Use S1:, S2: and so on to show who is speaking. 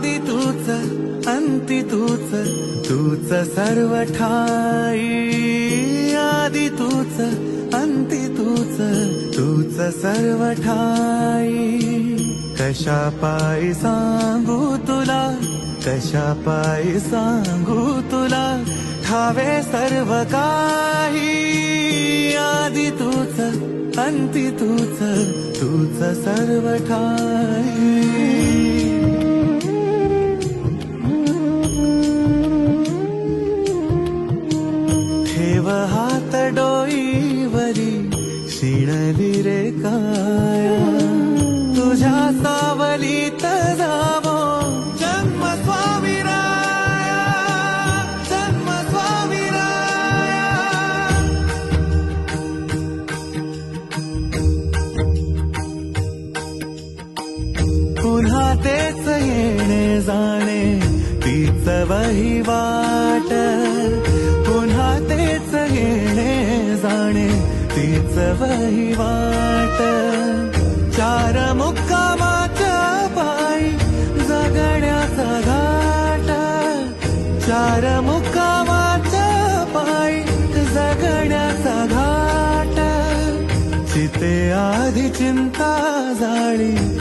S1: आदि तूच अंती तूच, तूच सर्व ठाई. आदि तूच अंती तूच, तूच सर्व ठाई. कशा पायी सांगू तुला, कशा पायी सांगू तुला, ठावे सर्व काही. आदि तूच अंती तूच, तूच सर्व ठाई. ठेव हात डोईवरी, शिणली रे काया. तुझ्या सावलीत जावो जन्म स्वामीराया, जन्म स्वामीराया. पुन्हा तेच येणे जाणे, तीच वहिवाट. पुन्हा तेच येणे जाणे, तीच वहिवाट. चार मुक्कामाच्या पायी जगण्याचा घाट. चार मुक्कामाच्या पायी जगण्याचा घाट. चिते आधी चिंता जाळी,